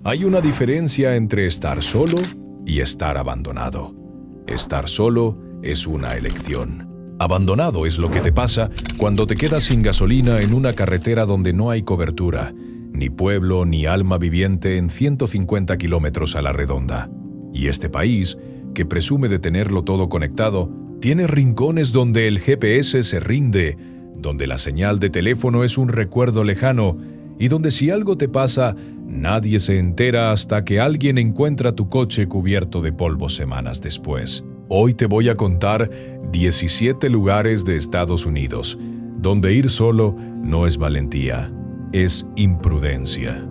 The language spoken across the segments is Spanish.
Hay una diferencia entre estar solo y estar abandonado. Estar solo es una elección. Abandonado es lo que te pasa cuando te quedas sin gasolina en una carretera donde no hay cobertura, ni pueblo ni alma viviente en 150 kilómetros a la redonda. Y este país, que presume de tenerlo todo conectado, tiene rincones donde el GPS se rinde, donde la señal de teléfono es un recuerdo lejano y donde si algo te pasa, nadie se entera hasta que alguien encuentra tu coche cubierto de polvo semanas después. Hoy te voy a contar 17 lugares de Estados Unidos donde ir solo no es valentía, es imprudencia.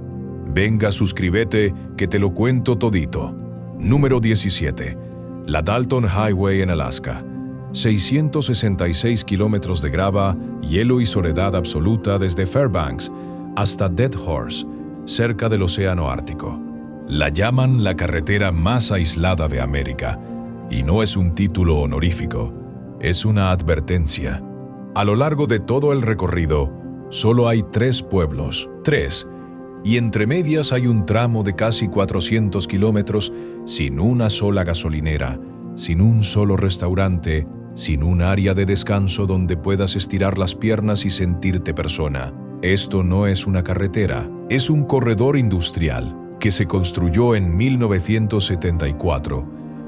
Venga, suscríbete que te lo cuento todito. Número 17. La Dalton Highway en Alaska. 666 kilómetros de grava, hielo y soledad absoluta desde Fairbanks hasta Dead Horse, cerca del Océano Ártico. La llaman la carretera más aislada de América, y no es un título honorífico, es una advertencia. A lo largo de todo el recorrido, solo hay 3 pueblos, 3, y entre medias hay un tramo de casi 400 kilómetros sin una sola gasolinera, sin un solo restaurante, sin un área de descanso donde puedas estirar las piernas y sentirte persona. Esto no es una carretera, es un corredor industrial que se construyó en 1974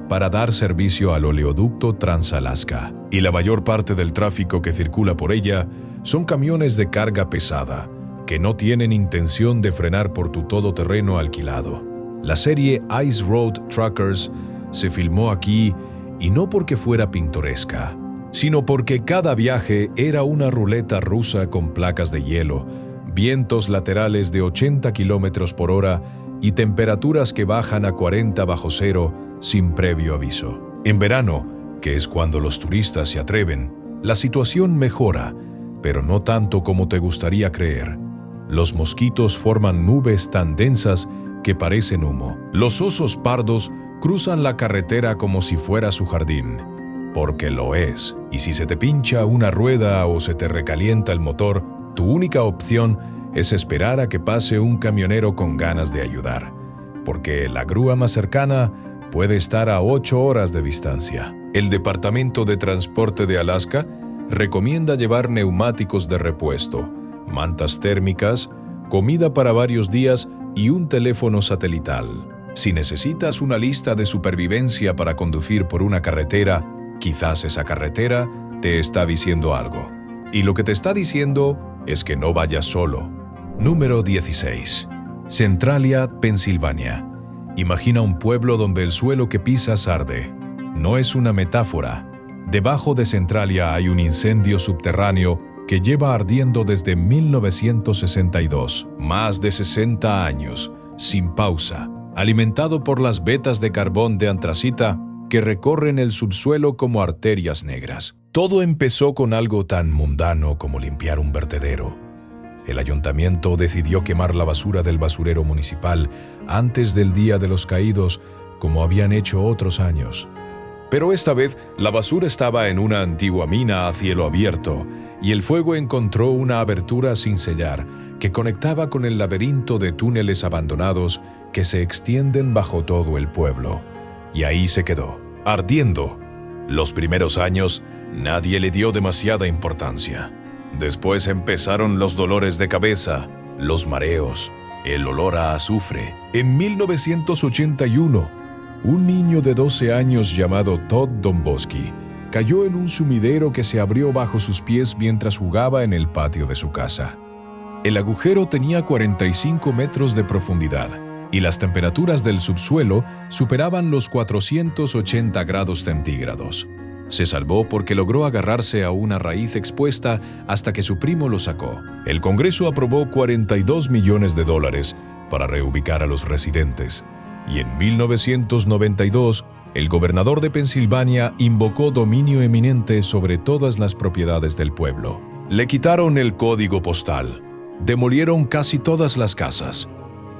para dar servicio al oleoducto Trans-Alaska. Y la mayor parte del tráfico que circula por ella son camiones de carga pesada, que no tienen intención de frenar por tu todoterreno alquilado. La serie Ice Road Truckers se filmó aquí y no porque fuera pintoresca, sino porque cada viaje era una ruleta rusa con placas de hielo, vientos laterales de 80 kilómetros por hora y temperaturas que bajan a 40 bajo cero sin previo aviso. En verano, que es cuando los turistas se atreven, la situación mejora, pero no tanto como te gustaría creer. Los mosquitos forman nubes tan densas que parecen humo. Los osos pardos cruzan la carretera como si fuera su jardín, porque lo es. Y si se te pincha una rueda o se te recalienta el motor, tu única opción es esperar a que pase un camionero con ganas de ayudar, porque la grúa más cercana puede estar a 8 horas de distancia. El Departamento de Transporte de Alaska recomienda llevar neumáticos de repuesto, mantas térmicas, comida para varios días y un teléfono satelital. Si necesitas una lista de supervivencia para conducir por una carretera, quizás esa carretera te está diciendo algo. Y lo que te está diciendo es que no vayas solo. Número 16. Centralia, Pensilvania. Imagina un pueblo donde el suelo que pisas arde. No es una metáfora. Debajo de Centralia hay un incendio subterráneo que lleva ardiendo desde 1962, más de 60 años, sin pausa, alimentado por las vetas de carbón de antracita que recorren el subsuelo como arterias negras. Todo empezó con algo tan mundano como limpiar un vertedero. El ayuntamiento decidió quemar la basura del basurero municipal antes del Día de los Caídos, como habían hecho otros años. Pero esta vez la basura estaba en una antigua mina a cielo abierto y el fuego encontró una abertura sin sellar que conectaba con el laberinto de túneles abandonados que se extienden bajo todo el pueblo. Y ahí se quedó, ardiendo. Los primeros años nadie le dio demasiada importancia. Después empezaron los dolores de cabeza, los mareos, el olor a azufre. En 1981, un niño de 12 años llamado Todd Domboski cayó en un sumidero que se abrió bajo sus pies mientras jugaba en el patio de su casa. El agujero tenía 45 metros de profundidad y las temperaturas del subsuelo superaban los 480 grados centígrados. Se salvó porque logró agarrarse a una raíz expuesta hasta que su primo lo sacó. El Congreso aprobó $42 millones para reubicar a los residentes. Y en 1992, el gobernador de Pensilvania invocó dominio eminente sobre todas las propiedades del pueblo. Le quitaron el código postal, demolieron casi todas las casas.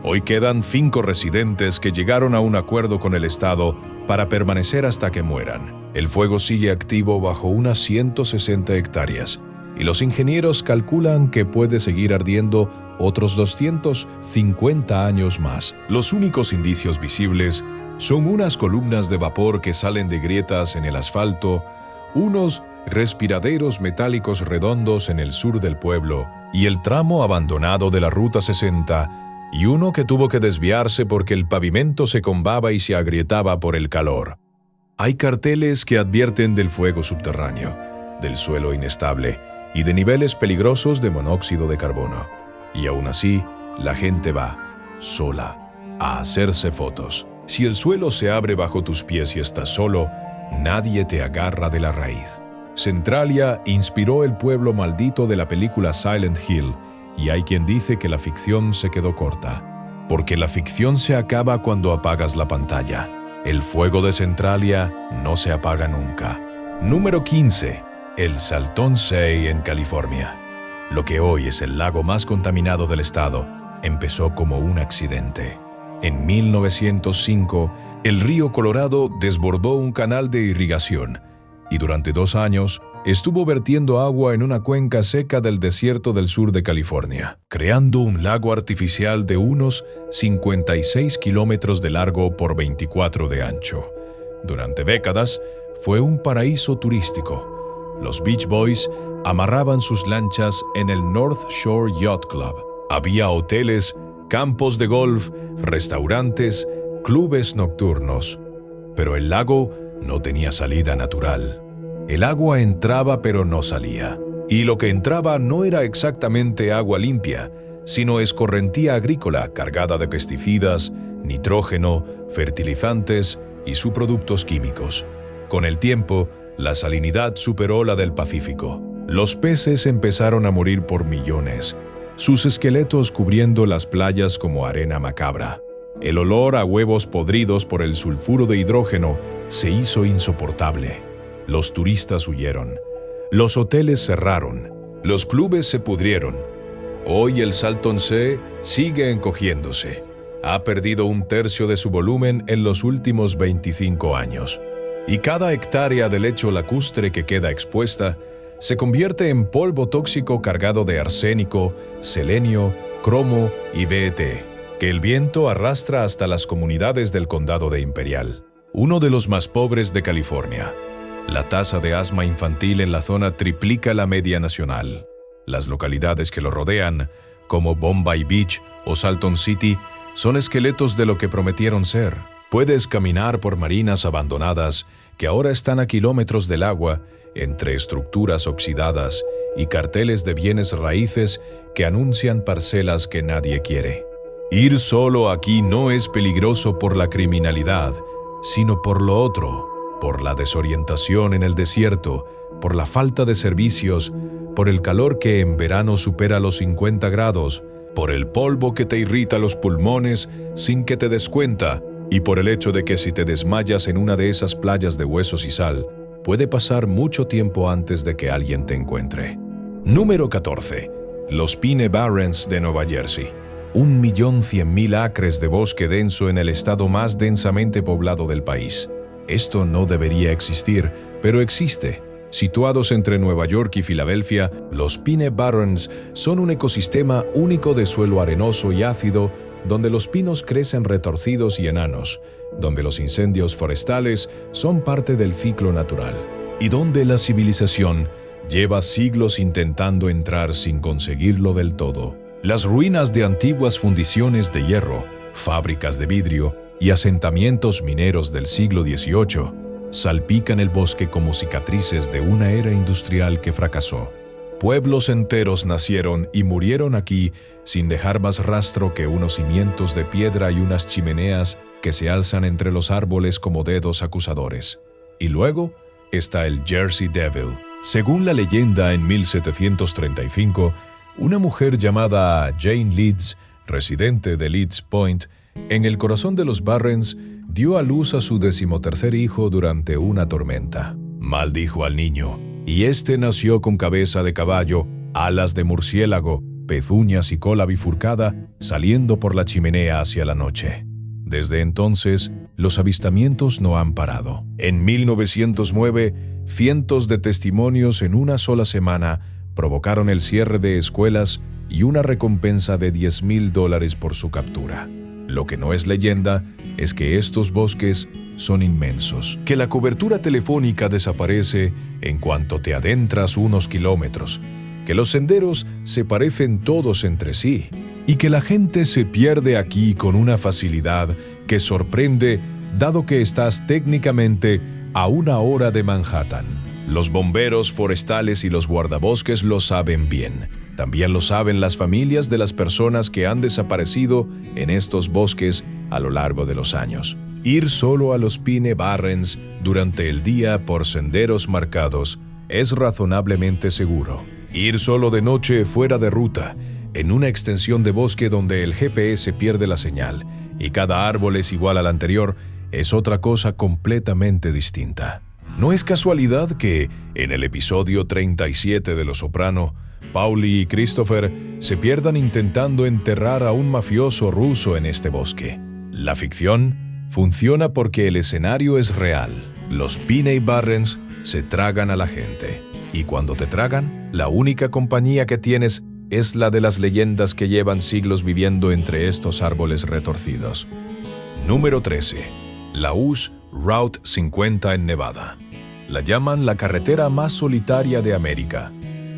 Hoy quedan 5 residentes que llegaron a un acuerdo con el Estado para permanecer hasta que mueran. El fuego sigue activo bajo unas 160 hectáreas y los ingenieros calculan que puede seguir ardiendo otros 250 años más. Los únicos indicios visibles son unas columnas de vapor que salen de grietas en el asfalto, unos respiraderos metálicos redondos en el sur del pueblo y el tramo abandonado de la Ruta 60, y uno que tuvo que desviarse porque el pavimento se combaba y se agrietaba por el calor. Hay carteles que advierten del fuego subterráneo, del suelo inestable y de niveles peligrosos de monóxido de carbono. Y aún así, la gente va, sola, a hacerse fotos. Si el suelo se abre bajo tus pies y estás solo, nadie te agarra de la raíz. Centralia inspiró el pueblo maldito de la película Silent Hill, y hay quien dice que la ficción se quedó corta. Porque la ficción se acaba cuando apagas la pantalla. El fuego de Centralia no se apaga nunca. Número 15. El Salton Sea en California. Lo que hoy es el lago más contaminado del estado, empezó como un accidente. En 1905, el río Colorado desbordó un canal de irrigación y durante 2 años estuvo vertiendo agua en una cuenca seca del desierto del sur de California, creando un lago artificial de unos 56 kilómetros de largo por 24 de ancho. Durante décadas, fue un paraíso turístico. Los Beach Boys amarraban sus lanchas en el North Shore Yacht Club. Había hoteles, campos de golf, restaurantes, clubes nocturnos. Pero el lago no tenía salida natural. El agua entraba pero no salía. Y lo que entraba no era exactamente agua limpia, sino escorrentía agrícola cargada de pesticidas, nitrógeno, fertilizantes y subproductos químicos. Con el tiempo, la salinidad superó la del Pacífico. Los peces empezaron a morir por millones, sus esqueletos cubriendo las playas como arena macabra. El olor a huevos podridos por el sulfuro de hidrógeno se hizo insoportable. Los turistas huyeron. Los hoteles cerraron. Los clubes se pudrieron. Hoy el Salton Sea sigue encogiéndose. Ha perdido 1/3 de su volumen en los últimos 25 años. Y cada hectárea de lecho lacustre que queda expuesta se convierte en polvo tóxico cargado de arsénico, selenio, cromo y DET, que el viento arrastra hasta las comunidades del condado de Imperial, uno de los más pobres de California. La tasa de asma infantil en la zona triplica la media nacional. Las localidades que lo rodean, como Bombay Beach o Salton City, son esqueletos de lo que prometieron ser. Puedes caminar por marinas abandonadas que ahora están a kilómetros del agua, entre estructuras oxidadas y carteles de bienes raíces que anuncian parcelas que nadie quiere. Ir solo aquí no es peligroso por la criminalidad, sino por lo otro, por la desorientación en el desierto, por la falta de servicios, por el calor que en verano supera los 50 grados, por el polvo que te irrita los pulmones sin que te des cuenta, y por el hecho de que si te desmayas en una de esas playas de huesos y sal, puede pasar mucho tiempo antes de que alguien te encuentre. Número 14. Los Pine Barrens de Nueva Jersey. 1.100.000 acres de bosque denso en el estado más densamente poblado del país. Esto no debería existir, pero existe. Situados entre Nueva York y Filadelfia, los Pine Barrens son un ecosistema único de suelo arenoso y ácido, donde los pinos crecen retorcidos y enanos, donde los incendios forestales son parte del ciclo natural, y donde la civilización lleva siglos intentando entrar sin conseguirlo del todo. Las ruinas de antiguas fundiciones de hierro, fábricas de vidrio y asentamientos mineros del siglo XVIII salpican el bosque como cicatrices de una era industrial que fracasó. Pueblos enteros nacieron y murieron aquí sin dejar más rastro que unos cimientos de piedra y unas chimeneas que se alzan entre los árboles como dedos acusadores. Y luego está el Jersey Devil. Según la leyenda, en 1735, una mujer llamada Jane Leeds, residente de Leeds Point, en el corazón de los Barrens, dio a luz a su 13º hijo durante una tormenta. Maldijo al niño, y este nació con cabeza de caballo, alas de murciélago, pezuñas y cola bifurcada, saliendo por la chimenea hacia la noche. Desde entonces, los avistamientos no han parado. En 1909, cientos de testimonios en una sola semana provocaron el cierre de escuelas y una recompensa de $10,000 por su captura. Lo que no es leyenda es que estos bosques son inmensos, que la cobertura telefónica desaparece en cuanto te adentras unos kilómetros, que los senderos se parecen todos entre sí y que la gente se pierde aquí con una facilidad que sorprende dado que estás técnicamente a 1 hora de Manhattan. Los bomberos forestales y los guardabosques lo saben bien. También lo saben las familias de las personas que han desaparecido en estos bosques a lo largo de los años. Ir solo a los Pine Barrens durante el día por senderos marcados es razonablemente seguro. Ir solo de noche fuera de ruta, en una extensión de bosque donde el GPS pierde la señal y cada árbol es igual al anterior, es otra cosa completamente distinta. No es casualidad que, en el episodio 37 de Los Soprano, Paulie y Christopher se pierdan intentando enterrar a un mafioso ruso en este bosque. La ficción funciona porque el escenario es real. Los Pine Barrens se tragan a la gente. Y cuando te tragan, la única compañía que tienes es la de las leyendas que llevan siglos viviendo entre estos árboles retorcidos. Número 13. La US Route 50 en Nevada. La llaman la carretera más solitaria de América,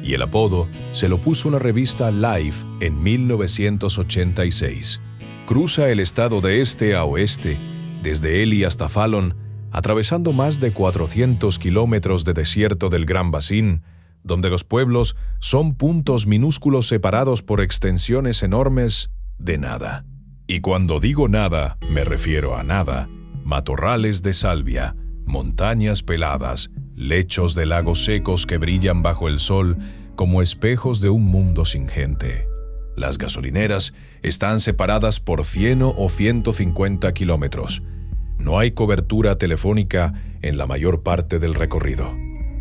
y el apodo se lo puso la revista Life en 1986. Cruza el estado de este a oeste, desde Ely hasta Fallon, atravesando más de 400 kilómetros de desierto del Gran Bacín, donde los pueblos son puntos minúsculos separados por extensiones enormes de nada. Y cuando digo nada, me refiero a nada: matorrales de salvia, montañas peladas, lechos de lagos secos que brillan bajo el sol como espejos de un mundo sin gente. Las gasolineras están separadas por 100 o 150 kilómetros. No hay cobertura telefónica en la mayor parte del recorrido.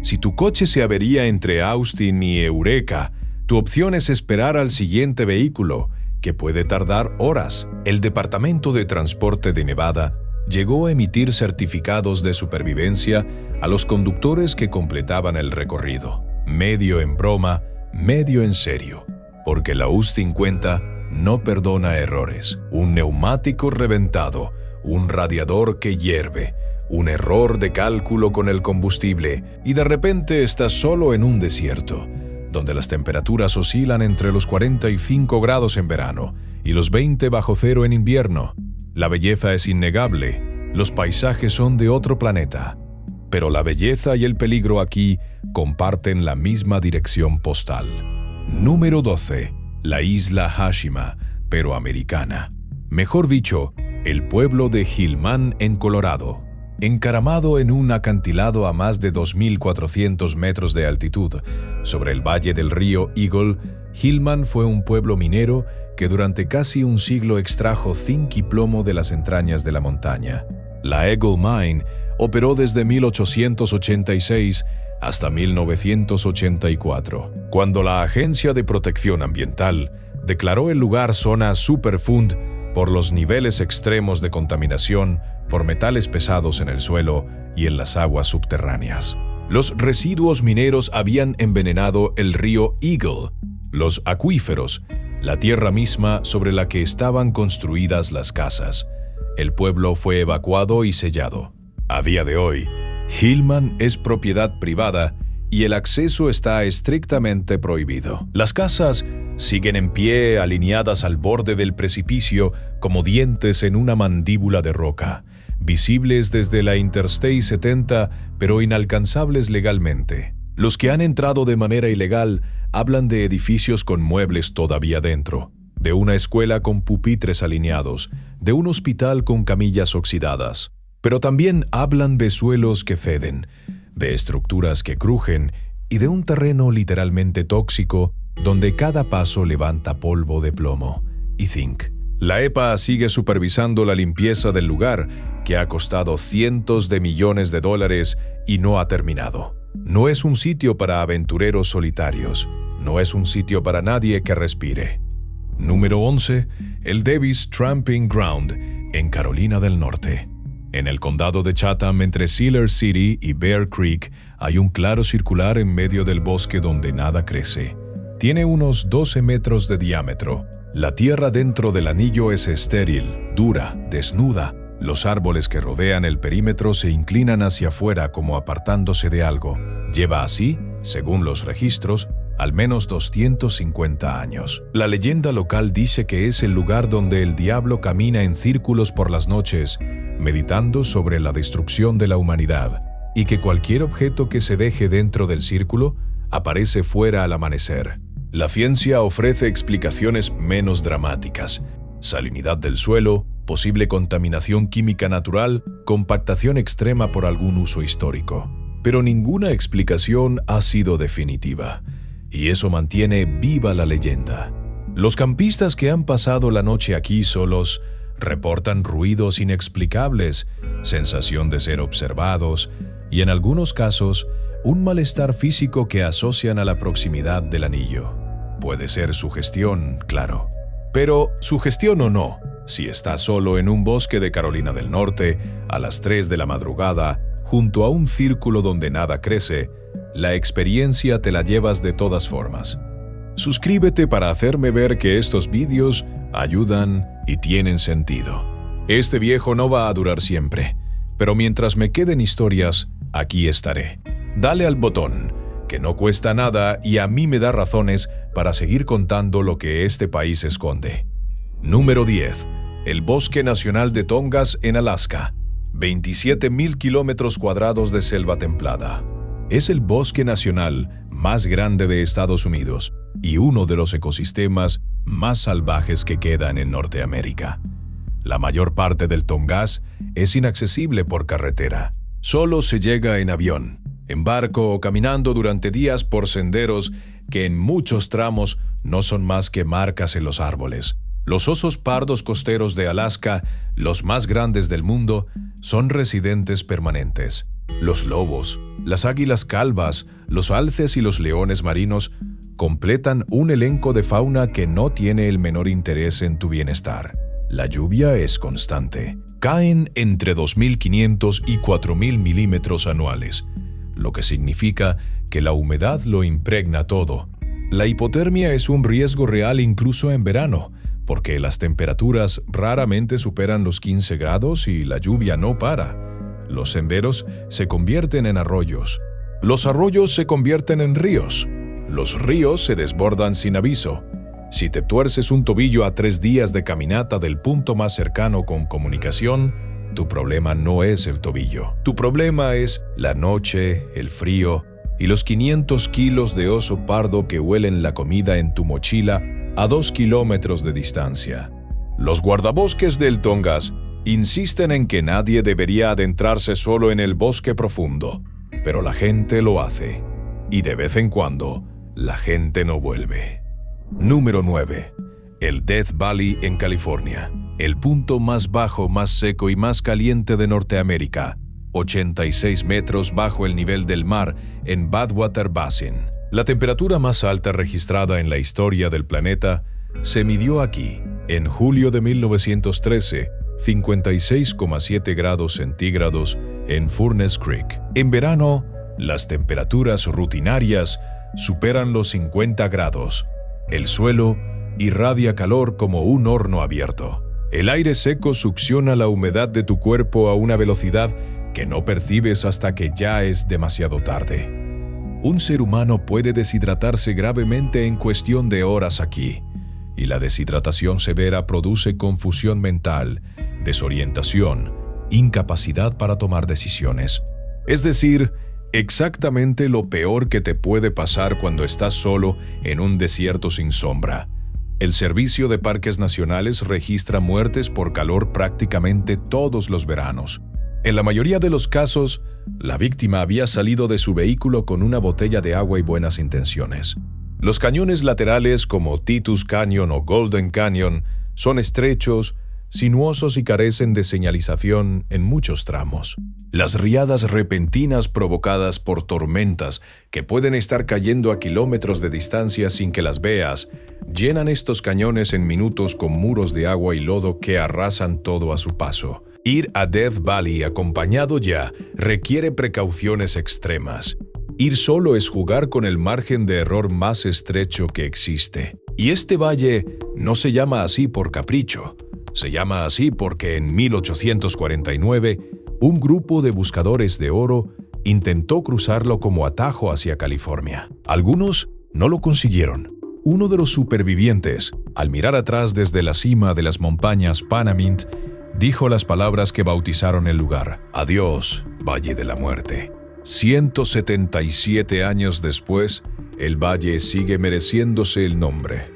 Si tu coche se avería entre Austin y Eureka, tu opción es esperar al siguiente vehículo, que puede tardar horas. El Departamento de Transporte de Nevada llegó a emitir certificados de supervivencia a los conductores que completaban el recorrido, medio en broma, medio en serio, porque la US 50 no perdona errores. Un neumático reventado, un radiador que hierve, un error de cálculo con el combustible, y de repente estás solo en un desierto, donde las temperaturas oscilan entre los 45 grados en verano y los 20 bajo cero en invierno. La belleza es innegable, los paisajes son de otro planeta, pero la belleza y el peligro aquí comparten la misma dirección postal. Número 12. La isla Hashima, pero americana. Mejor dicho, el pueblo de Hillman en Colorado. Encaramado en un acantilado a más de 2.400 metros de altitud, sobre el valle del río Eagle, Hillman fue un pueblo minero que durante casi un siglo extrajo zinc y plomo de las entrañas de la montaña. La Eagle Mine operó desde 1886 hasta 1984, cuando la Agencia de Protección Ambiental declaró el lugar zona Superfund por los niveles extremos de contaminación por metales pesados en el suelo y en las aguas subterráneas. Los residuos mineros habían envenenado el río Eagle, los acuíferos, la tierra misma sobre la que estaban construidas las casas. El pueblo fue evacuado y sellado. A día de hoy, Hillman es propiedad privada y el acceso está estrictamente prohibido. Las casas siguen en pie, alineadas al borde del precipicio como dientes en una mandíbula de roca, visibles desde la Interstate 70, pero inalcanzables legalmente. Los que han entrado de manera ilegal hablan de edificios con muebles todavía dentro, de una escuela con pupitres alineados, de un hospital con camillas oxidadas. Pero también hablan de suelos que feden, de estructuras que crujen y de un terreno literalmente tóxico donde cada paso levanta polvo de plomo y zinc. La EPA sigue supervisando la limpieza del lugar, que ha costado cientos de millones de dólares y no ha terminado. No es un sitio para aventureros solitarios, no es un sitio para nadie que respire. Número 11. El Davis Tramping Ground, en Carolina del Norte. En el condado de Chatham, entre Cedar City y Bear Creek, hay un claro circular en medio del bosque donde nada crece. Tiene unos 12 metros de diámetro. La tierra dentro del anillo es estéril, dura, desnuda. Los árboles que rodean el perímetro se inclinan hacia afuera como apartándose de algo. Lleva así, según los registros, al menos 250 años. La leyenda local dice que es el lugar donde el diablo camina en círculos por las noches, meditando sobre la destrucción de la humanidad, y que cualquier objeto que se deje dentro del círculo aparece fuera al amanecer. La ciencia ofrece explicaciones menos dramáticas: salinidad del suelo, posible contaminación química natural, compactación extrema por algún uso histórico. Pero ninguna explicación ha sido definitiva, y eso mantiene viva la leyenda. Los campistas que han pasado la noche aquí solos reportan ruidos inexplicables, sensación de ser observados y, en algunos casos, un malestar físico que asocian a la proximidad del anillo. Puede ser sugestión, claro. Pero, sugestión o no, si estás solo en un bosque de Carolina del Norte, a las 3 de la madrugada, junto a un círculo donde nada crece, la experiencia te la llevas de todas formas. Suscríbete para hacerme ver que estos vídeos ayudan y tienen sentido. Este viejo no va a durar siempre, pero mientras me queden historias, aquí estaré. Dale al botón, que no cuesta nada y a mí me da razones para seguir contando lo que este país esconde. Número 10. El Bosque Nacional de Tongass en Alaska. 27.000 kilómetros cuadrados de selva templada. Es el bosque nacional más grande de Estados Unidos y uno de los ecosistemas más salvajes que quedan en Norteamérica. La mayor parte del Tongass es inaccesible por carretera. Solo se llega en avión, en barco o caminando durante días por senderos que en muchos tramos no son más que marcas en los árboles. Los osos pardos costeros de Alaska, los más grandes del mundo, son residentes permanentes. Los lobos, las águilas calvas, los alces y los leones marinos completan un elenco de fauna que no tiene el menor interés en tu bienestar. La lluvia es constante. Caen entre 2.500 y 4.000 milímetros anuales, lo que significa que la humedad lo impregna todo. La hipotermia es un riesgo real incluso en verano, porque las temperaturas raramente superan los 15 grados y la lluvia no para. Los senderos se convierten en arroyos. Los arroyos se convierten en ríos. Los ríos se desbordan sin aviso. Si te tuerces un tobillo a 3 días de caminata del punto más cercano con comunicación, tu problema no es el tobillo. Tu problema es la noche, el frío y los 500 kilos de oso pardo que huelen la comida en tu mochila a 2 kilómetros de distancia. Los guardabosques del Tongass insisten en que nadie debería adentrarse solo en el bosque profundo, pero la gente lo hace, y de vez en cuando, la gente no vuelve. Número 9. El Death Valley en California, el punto más bajo, más seco y más caliente de Norteamérica, 86 metros bajo el nivel del mar en Badwater Basin. La temperatura más alta registrada en la historia del planeta se midió aquí, en julio de 1913, 56,7 grados centígrados en Furnace Creek. En verano, las temperaturas rutinarias superan los 50 grados. El suelo irradia calor como un horno abierto. El aire seco succiona la humedad de tu cuerpo a una velocidad que no percibes hasta que ya es demasiado tarde. Un ser humano puede deshidratarse gravemente en cuestión de horas aquí, y la deshidratación severa produce confusión mental, desorientación, incapacidad para tomar decisiones. Es decir, exactamente lo peor que te puede pasar cuando estás solo en un desierto sin sombra. El Servicio de Parques Nacionales registra muertes por calor prácticamente todos los veranos. En la mayoría de los casos, la víctima había salido de su vehículo con una botella de agua y buenas intenciones. Los cañones laterales como Titus Canyon o Golden Canyon son estrechos, sinuosos y carecen de señalización en muchos tramos. Las riadas repentinas provocadas por tormentas que pueden estar cayendo a kilómetros de distancia sin que las veas, llenan estos cañones en minutos con muros de agua y lodo que arrasan todo a su paso. Ir a Death Valley acompañado ya requiere precauciones extremas. Ir solo es jugar con el margen de error más estrecho que existe. Y este valle no se llama así por capricho. Se llama así porque en 1849 un grupo de buscadores de oro intentó cruzarlo como atajo hacia California. Algunos no lo consiguieron. Uno de los supervivientes, al mirar atrás desde la cima de las montañas Panamint, dijo las palabras que bautizaron el lugar: Adiós, Valle de la Muerte. 177 años después, el valle sigue mereciéndose el nombre.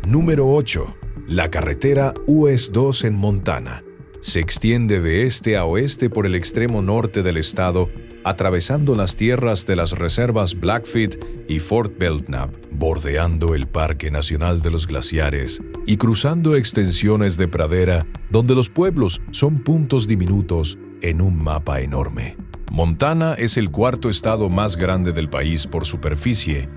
Número 8. La carretera US 2 en Montana. Se extiende de este a oeste por el extremo norte del estado, atravesando las tierras de las reservas Blackfeet y Fort Belknap, bordeando el Parque Nacional de los Glaciares y cruzando extensiones de pradera donde los pueblos son puntos diminutos en un mapa enorme. Montana es el cuarto estado más grande del país por superficie,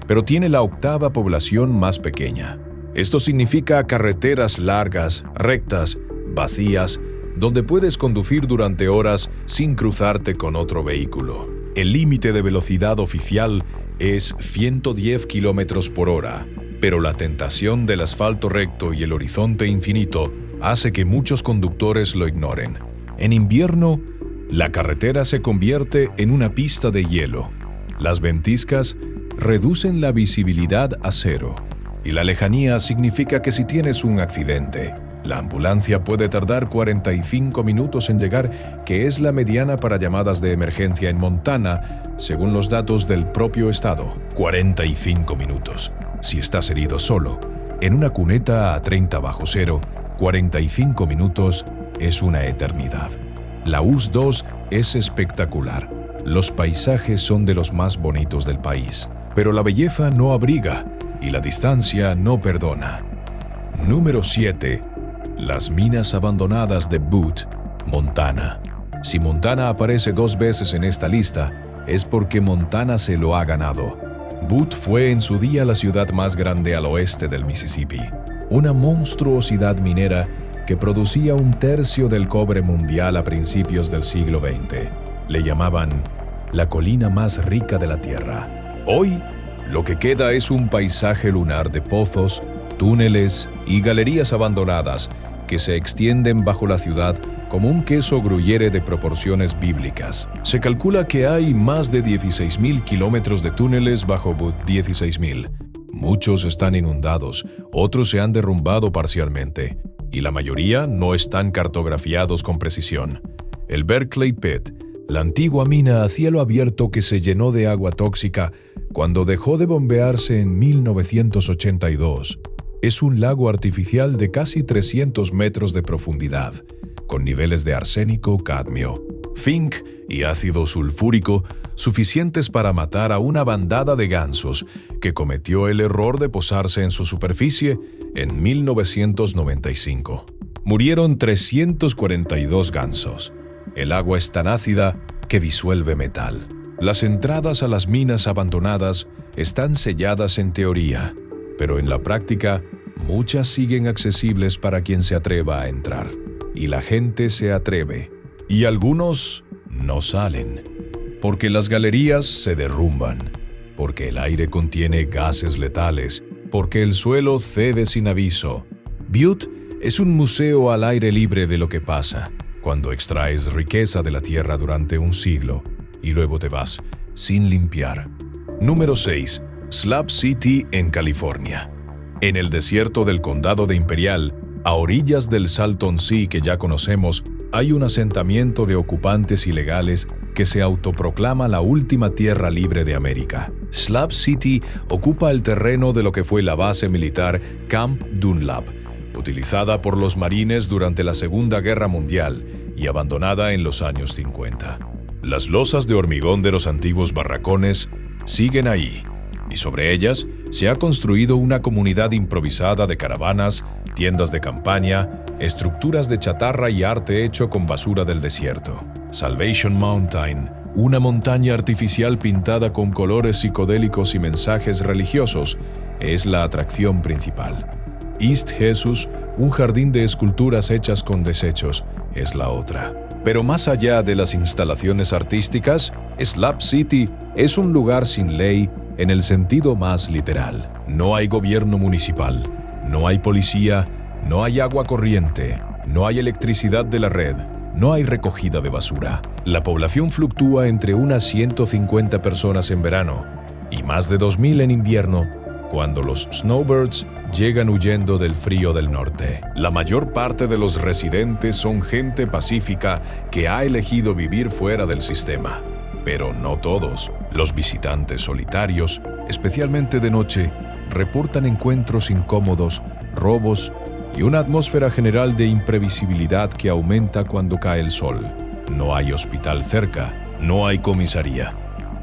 pero tiene la octava población más pequeña. Esto significa carreteras largas, rectas, vacías, donde puedes conducir durante horas sin cruzarte con otro vehículo. El límite de velocidad oficial es 110 km por hora, pero la tentación del asfalto recto y el horizonte infinito hace que muchos conductores lo ignoren. En invierno, la carretera se convierte en una pista de hielo. Las ventiscas reducen la visibilidad a cero, y la lejanía significa que si tienes un accidente, la ambulancia puede tardar 45 minutos en llegar, que es la mediana para llamadas de emergencia en Montana, según los datos del propio estado. 45 minutos. Si estás herido solo, en una cuneta a 30 bajo cero, 45 minutos es una eternidad. La US 2 es espectacular. Los paisajes son de los más bonitos del país, pero la belleza no abriga y la distancia no perdona. Número 7. Las minas abandonadas de Butte, Montana. Si Montana aparece 2 veces en esta lista, es porque Montana se lo ha ganado. Butte fue en su día la ciudad más grande al oeste del Mississippi, una monstruosidad minera que producía 1/3 del cobre mundial a principios del siglo XX. Le llamaban la colina más rica de la Tierra. Hoy, lo que queda es un paisaje lunar de pozos, túneles y galerías abandonadas que se extienden bajo la ciudad como un queso gruyere de proporciones bíblicas. Se calcula que hay más de 16.000 kilómetros de túneles bajo Butte. 16.000. Muchos están inundados, otros se han derrumbado parcialmente, y la mayoría no están cartografiados con precisión. El Berkeley Pit, la antigua mina a cielo abierto que se llenó de agua tóxica cuando dejó de bombearse en 1982, es un lago artificial de casi 300 metros de profundidad, con niveles de arsénico, cadmio, zinc y ácido sulfúrico suficientes para matar a una bandada de gansos que cometió el error de posarse en su superficie en 1995. Murieron 342 gansos. El agua es tan ácida que disuelve metal. Las entradas a las minas abandonadas están selladas en teoría, pero en la práctica, muchas siguen accesibles para quien se atreva a entrar. Y la gente se atreve. Y algunos no salen. Porque las galerías se derrumban. Porque el aire contiene gases letales. Porque el suelo cede sin aviso. Butte es un museo al aire libre de lo que pasa cuando extraes riqueza de la tierra durante un siglo y luego te vas sin limpiar. Número 6. Slab City en California. En el desierto del condado de Imperial, a orillas del Salton Sea que ya conocemos, hay un asentamiento de ocupantes ilegales que se autoproclama la última tierra libre de América. Slab City ocupa el terreno de lo que fue la base militar Camp Dunlap, utilizada por los marines durante la Segunda Guerra Mundial y abandonada en los años 50. Las losas de hormigón de los antiguos barracones siguen ahí, y sobre ellas se ha construido una comunidad improvisada de caravanas, tiendas de campaña, estructuras de chatarra y arte hecho con basura del desierto. Salvation Mountain, una montaña artificial pintada con colores psicodélicos y mensajes religiosos, es la atracción principal. East Jesus, Un jardín de esculturas hechas con desechos es la otra. Pero más allá de las instalaciones artísticas, Slab City es un lugar sin ley en el sentido más literal. No hay gobierno municipal, no hay policía, no hay agua corriente, no hay electricidad de la red, no hay recogida de basura. La población fluctúa entre unas 150 personas en verano y más de 2.000 en invierno, cuando los snowbirds llegan huyendo del frío del norte. La mayor parte de los residentes son gente pacífica que ha elegido vivir fuera del sistema. Pero no todos. Los visitantes solitarios, especialmente de noche, reportan encuentros incómodos, robos y una atmósfera general de imprevisibilidad que aumenta cuando cae el sol. No hay hospital cerca, no hay comisaría.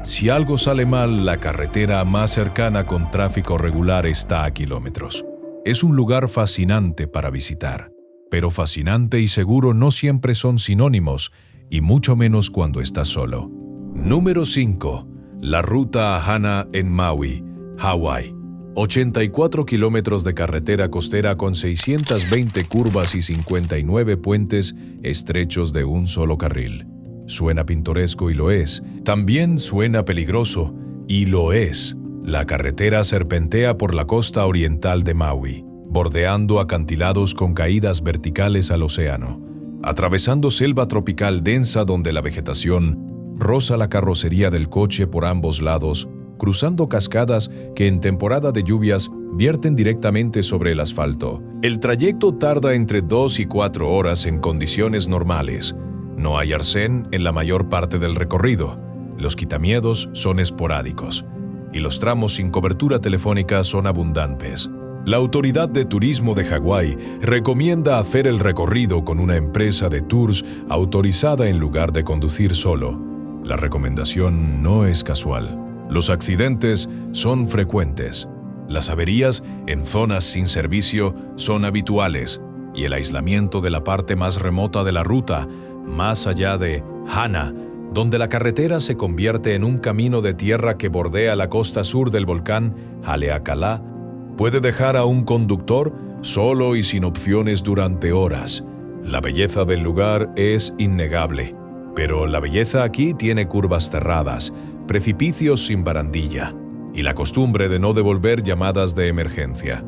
Si algo sale mal, la carretera más cercana con tráfico regular está a kilómetros. Es un lugar fascinante para visitar, pero fascinante y seguro no siempre son sinónimos, y mucho menos cuando estás solo. Número 5. La ruta a Hana en Maui, Hawái. 84 kilómetros de carretera costera con 620 curvas y 59 puentes estrechos de un solo carril. Suena pintoresco y lo es. También suena peligroso y lo es. La carretera serpentea por la costa oriental de Maui, bordeando acantilados con caídas verticales al océano, atravesando selva tropical densa donde la vegetación roza la carrocería del coche por ambos lados, cruzando cascadas que en temporada de lluvias vierten directamente sobre el asfalto. El trayecto tarda entre 2 y 4 horas en condiciones normales. No hay arcén en la mayor parte del recorrido. Los quitamiedos son esporádicos y los tramos sin cobertura telefónica son abundantes. La Autoridad de Turismo de Hawái recomienda hacer el recorrido con una empresa de tours autorizada en lugar de conducir solo. La recomendación no es casual. Los accidentes son frecuentes. Las averías en zonas sin servicio son habituales y el aislamiento de la parte más remota de la ruta, más allá de Hana, donde la carretera se convierte en un camino de tierra que bordea la costa sur del volcán Haleakala, puede dejar a un conductor solo y sin opciones durante horas. La belleza del lugar es innegable, pero la belleza aquí tiene curvas cerradas, precipicios sin barandilla y la costumbre de no devolver llamadas de emergencia.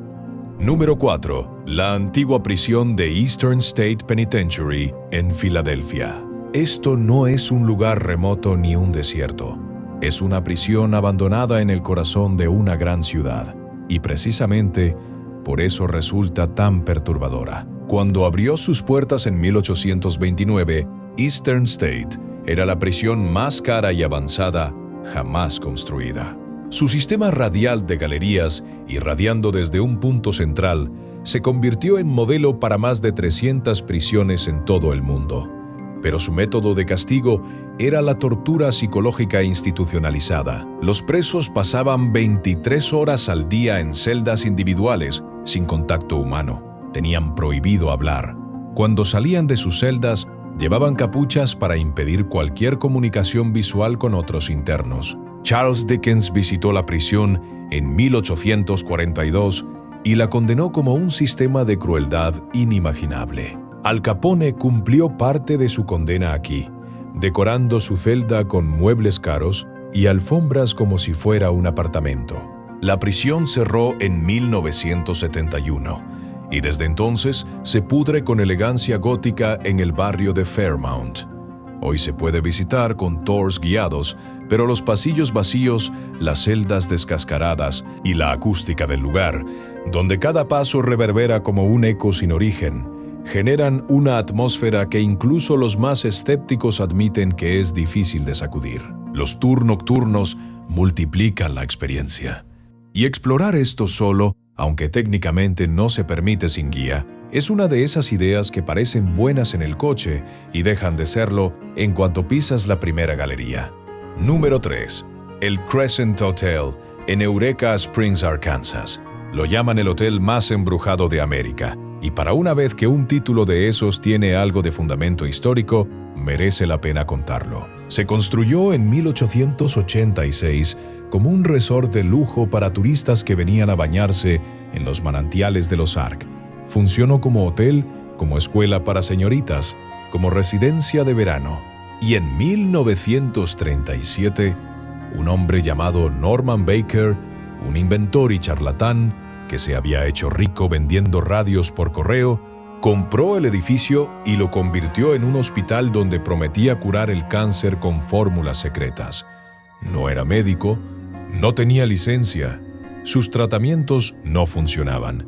Número 4. La antigua prisión de Eastern State Penitentiary en Filadelfia. Esto no es un lugar remoto ni un desierto. Es una prisión abandonada en el corazón de una gran ciudad, y precisamente por eso resulta tan perturbadora. Cuando abrió sus puertas en 1829, Eastern State era la prisión más cara y avanzada jamás construida. Su sistema radial de galerías, irradiando desde un punto central, se convirtió en modelo para más de 300 prisiones en todo el mundo. Pero su método de castigo era la tortura psicológica institucionalizada. Los presos pasaban 23 horas al día en celdas individuales, sin contacto humano. Tenían prohibido hablar. Cuando salían de sus celdas, llevaban capuchas para impedir cualquier comunicación visual con otros internos. Charles Dickens visitó la prisión en 1842 y la condenó como un sistema de crueldad inimaginable. Al Capone cumplió parte de su condena aquí, decorando su celda con muebles caros y alfombras como si fuera un apartamento. La prisión cerró en 1971 y desde entonces se pudre con elegancia gótica en el barrio de Fairmount. Hoy se puede visitar con tours guiados, pero los pasillos vacíos, las celdas descascaradas y la acústica del lugar, donde cada paso reverbera como un eco sin origen, generan una atmósfera que incluso los más escépticos admiten que es difícil de sacudir. Los tours nocturnos multiplican la experiencia. Y explorar esto solo, aunque técnicamente no se permite sin guía, es una de esas ideas que parecen buenas en el coche y dejan de serlo en cuanto pisas la primera galería. Número 3. El Crescent Hotel en Eureka Springs, Arkansas. Lo llaman el hotel más embrujado de América, y para una vez que un título de esos tiene algo de fundamento histórico, merece la pena contarlo. Se construyó en 1886 como un resort de lujo para turistas que venían a bañarse en los manantiales de los Ozark, Funcionó como hotel, como escuela para señoritas, como residencia de verano. Y en 1937, un hombre llamado Norman Baker, un inventor y charlatán que se había hecho rico vendiendo radios por correo, compró el edificio y lo convirtió en un hospital donde prometía curar el cáncer con fórmulas secretas. No era médico, no tenía licencia, sus tratamientos no funcionaban.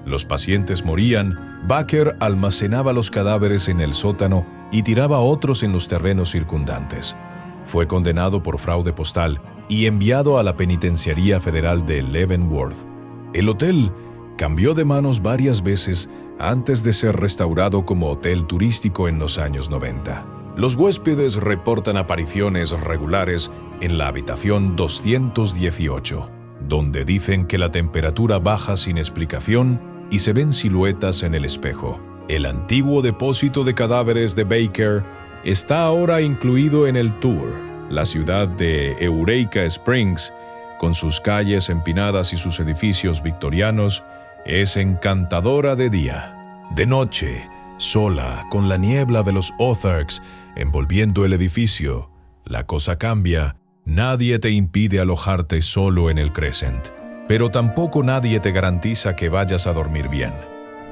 Los pacientes morían, Baker almacenaba los cadáveres en el sótano y tiraba otros en los terrenos circundantes. Fue condenado por fraude postal y enviado a la penitenciaría federal de Leavenworth. El hotel cambió de manos varias veces antes de ser restaurado como hotel turístico en los años 90. Los huéspedes reportan apariciones regulares en la habitación 218, donde dicen que la temperatura baja sin explicación y se ven siluetas en el espejo. El antiguo depósito de cadáveres de Baker está ahora incluido en el tour. La ciudad de Eureka Springs, con sus calles empinadas y sus edificios victorianos, es encantadora de día. De noche, sola, con la niebla de los Ozarks envolviendo el edificio, la cosa cambia. Nadie te impide alojarte solo en el Crescent, pero tampoco nadie te garantiza que vayas a dormir bien.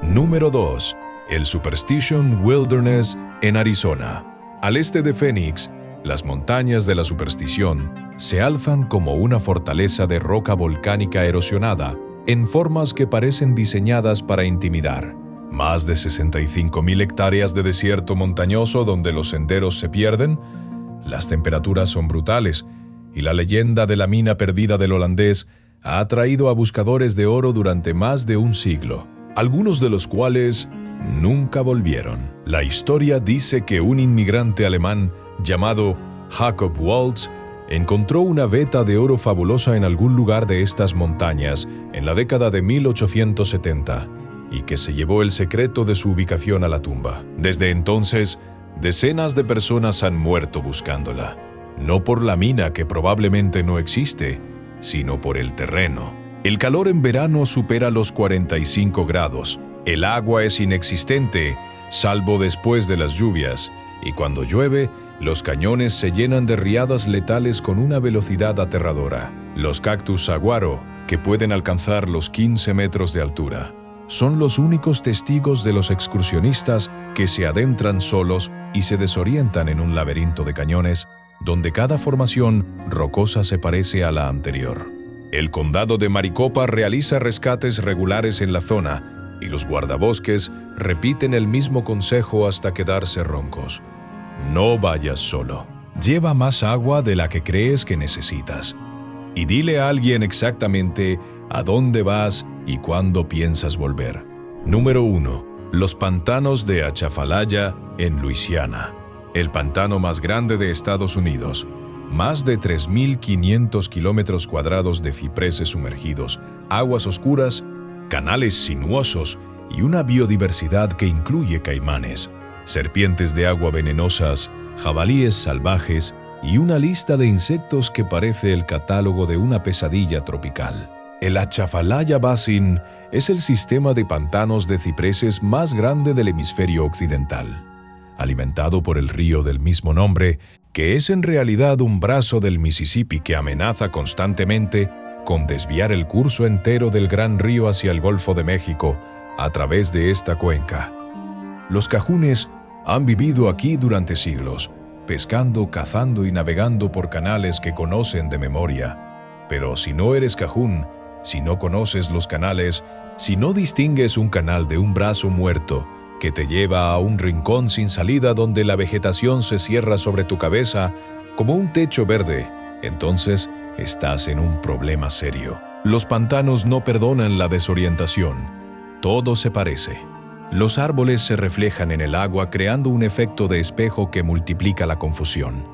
Número 2. El Superstition Wilderness en Arizona. Al este de Phoenix, las montañas de la superstición se alzan como una fortaleza de roca volcánica erosionada en formas que parecen diseñadas para intimidar. Más de 65,000 hectáreas de desierto montañoso donde los senderos se pierden, las temperaturas son brutales y la leyenda de la mina perdida del holandés ha atraído a buscadores de oro durante más de un siglo, algunos de los cuales nunca volvieron. La historia dice que un inmigrante alemán llamado Jacob Waltz encontró una veta de oro fabulosa en algún lugar de estas montañas en la década de 1870 y que se llevó el secreto de su ubicación a la tumba. Desde entonces, decenas de personas han muerto buscándola, no por la mina que probablemente no existe, sino por el terreno. El calor en verano supera los 45 grados, el agua es inexistente, salvo después de las lluvias, y cuando llueve, los cañones se llenan de riadas letales con una velocidad aterradora. Los cactus saguaro, que pueden alcanzar los 15 metros de altura, son los únicos testigos de los excursionistas que se adentran solos y se desorientan en un laberinto de cañones donde cada formación rocosa se parece a la anterior. El condado de Maricopa realiza rescates regulares en la zona y los guardabosques repiten el mismo consejo hasta quedarse roncos. No vayas solo. Lleva más agua de la que crees que necesitas. Y dile a alguien exactamente a dónde vas y cuándo piensas volver. Número 1. Los pantanos de Atchafalaya en Luisiana. El pantano más grande de Estados Unidos. Más de 3.500 kilómetros cuadrados de cipreses sumergidos, aguas oscuras, canales sinuosos y una biodiversidad que incluye caimanes, serpientes de agua venenosas, jabalíes salvajes y una lista de insectos que parece el catálogo de una pesadilla tropical. El Atchafalaya Basin es el sistema de pantanos de cipreses más grande del hemisferio occidental, alimentado por el río del mismo nombre, que es en realidad un brazo del Mississippi que amenaza constantemente con desviar el curso entero del gran río hacia el Golfo de México a través de esta cuenca. Los cajunes han vivido aquí durante siglos, pescando, cazando y navegando por canales que conocen de memoria. Pero si no eres cajún, si no conoces los canales, si no distingues un canal de un brazo muerto que te lleva a un rincón sin salida donde la vegetación se cierra sobre tu cabeza como un techo verde, entonces estás en un problema serio. Los pantanos no perdonan la desorientación. Todo se parece. Los árboles se reflejan en el agua creando un efecto de espejo que multiplica la confusión.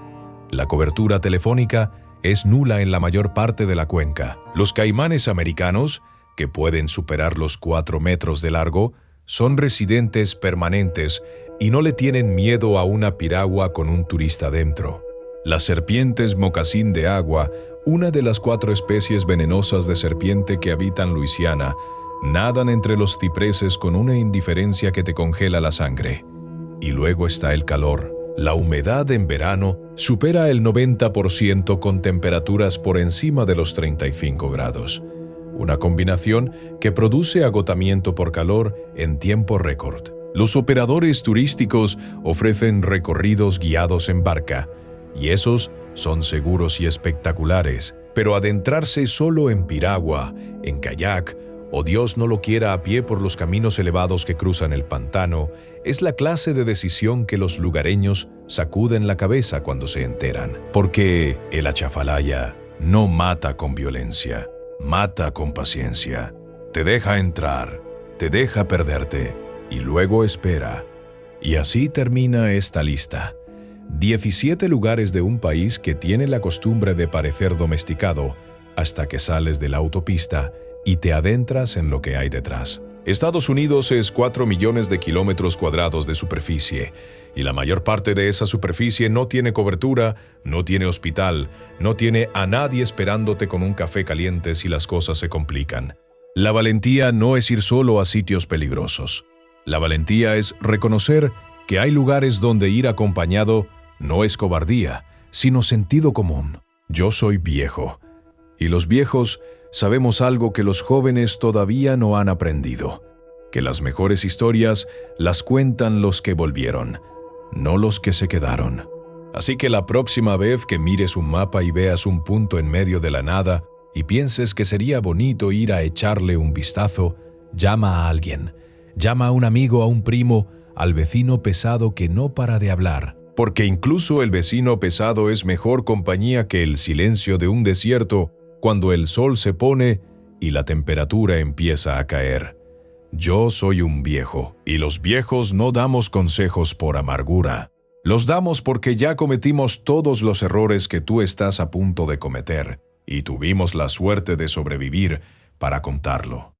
La cobertura telefónica es nula en la mayor parte de la cuenca. Los caimanes americanos, que pueden superar los 4 metros de largo, son residentes permanentes y no le tienen miedo a una piragua con un turista dentro. Las serpientes mocasín de agua, una de las 4 especies venenosas de serpiente que habitan Luisiana, Nadan entre los cipreses con una indiferencia que te congela la sangre. Y luego está el calor. La humedad en verano supera el 90% con temperaturas por encima de los 35 grados. Una combinación que produce agotamiento por calor en tiempo récord. Los operadores turísticos ofrecen recorridos guiados en barca, y esos son seguros y espectaculares, pero adentrarse solo en piragua, en kayak, o Dios no lo quiera a pie por los caminos elevados que cruzan el pantano, es la clase de decisión que los lugareños sacuden la cabeza cuando se enteran. Porque el Achafalaya no mata con violencia, mata con paciencia. Te deja entrar, te deja perderte, y luego espera. Y así termina esta lista. 17 lugares de un país que tiene la costumbre de parecer domesticado hasta que sales de la autopista y te adentras en lo que hay detrás. Estados Unidos es 4 millones de kilómetros cuadrados de superficie, y la mayor parte de esa superficie no tiene cobertura, no tiene hospital, no tiene a nadie esperándote con un café caliente si las cosas se complican. La valentía no es ir solo a sitios peligrosos. La valentía es reconocer que hay lugares donde ir acompañado no es cobardía, sino sentido común. Yo soy viejo, y los viejos sabemos algo que los jóvenes todavía no han aprendido, que las mejores historias las cuentan los que volvieron, no los que se quedaron. Así que la próxima vez que mires un mapa y veas un punto en medio de la nada y pienses que sería bonito ir a echarle un vistazo, llama a alguien, llama a un amigo, a un primo, al vecino pesado que no para de hablar. Porque incluso el vecino pesado es mejor compañía que el silencio de un desierto cuando el sol se pone y la temperatura empieza a caer. Yo soy un viejo, y los viejos no damos consejos por amargura. Los damos porque ya cometimos todos los errores que tú estás a punto de cometer, y tuvimos la suerte de sobrevivir para contarlo.